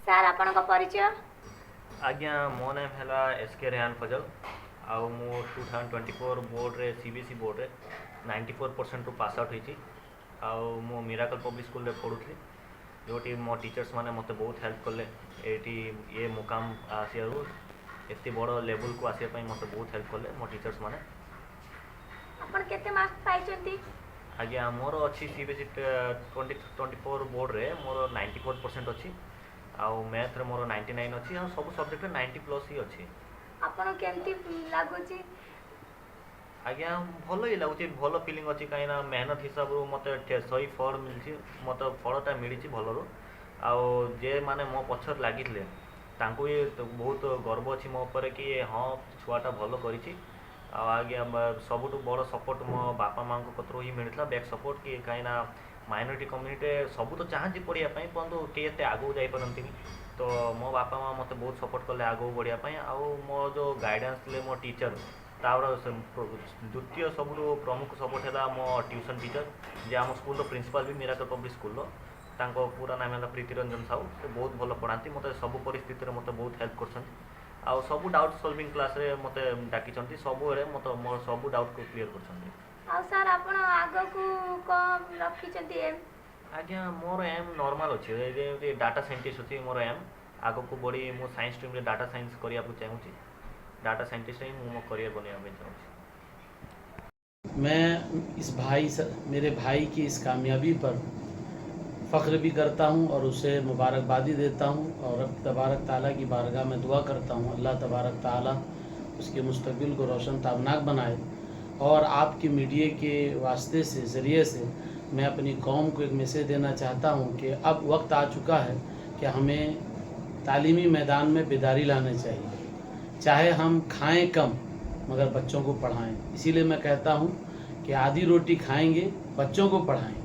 Sir ଆପଣଙ୍କ ପରିଚୟ? आज्ञा मो नाम है एस के रेहान फजल आउ मु 2024 बोर्ड रे सीबीएसई बोर्ड रे 94% पास आउट होती आउ मु मिराकल पब्लिक स्कूल रे पढ़ुली जोटी मो टीचर्स माने मते बहुत हेल्प कले एटी ये मुकाम आसियारू एते बड़ लेवल को आसिया पई मते बहुत हेल्प कले मो टीचर्स माने। ଆପଣ କେତେ ମାର୍କ ପାଇଛନ୍ତି? आज्ञा मोर अच्छी सीबीएसई 2024 बोर्ड रे मोर 94% अच्छी आउ मैथ रे मोर 99 अच्छी आ सब सब्जेक्ट रे 90 प्लस ही अच्छी। ଆପଣ କେମିତି ଲାଗୁଛି? आज्ञा भल ही लगुच भल फिलिंग अच्छी कहीं मेहनत हिसाब रू मत सही फल मिली मत फलटा मिली भल आउ जे माने मो पछर लगी तांको भी बहुत गर्व अच्छी मो पर कि हाँ छुआटा भल करी आज्ञा सबुठ बड़ सपोर्ट मो बापा माँ कतरू ही मिलता बैक सपोर्ट कि कहीं माइनॉरिटी कम्युनिटी सब तो चाहती पढ़ाई परंतु किए एत आगू जापरती तो मो बापा माँ मत बहुत सपोर्ट कले आगू बढ़ापी आउ मो जो गाइडेंस ले मो टीचर तार द्वितीय सब प्रमुख सपोर्ट है मो ट्यूशन टीचर जे आम स्कूल प्रिंसिपल भी मिराकल पब्लिक स्कूल तांको पूरा नाम है प्रीति रंजन साहू से बहुत भल पढ़ाती मत सब परिस्थिति मत बहुत हेल्प कर आउ सब डाउट सॉल्विंग क्लास रे मते डाकी सब मत मोर सब डाउट को क्लियर कर। ଆଉ ସାର୍ ଆପଣ ଆଗକୁ କ'ଣ ରଖିଛନ୍ତି ଏମ୍? आज्ञा मोर एम नॉर्मल अच्छे डाटा साइंटिस्ट अच्छी मोर एम आग को बढ़ी मो साइंस स्ट्रीम डाटा साइंस करने को चाहूँगी डाटा साइंटिस्ट ही मो करियर बनवाई चाहूँगी। मैं मेरे भाई की इस कामयाबी पर फ़ख्र भी करता हूँ और उसे मुबारकबादी देता हूँ और रब तबारक ताला की बारगाह में दुआ करता हूँ अल्लाह तबारक ताला उसके मुस्तकबिल को रोशन ताबनाक बनाए। और आपकी मीडिया के वास्ते से ज़रिए से मैं अपनी कौम को एक मैसेज देना चाहता हूँ कि अब वक्त आ चुका है कि हमें तालीमी मैदान में बेदारी लानी चाहिए। चाहे हम खाएं कम मगर बच्चों को पढ़ाएं। इसीलिए मैं कहता हूँ कि आधी रोटी खाएंगे बच्चों को पढ़ाएं।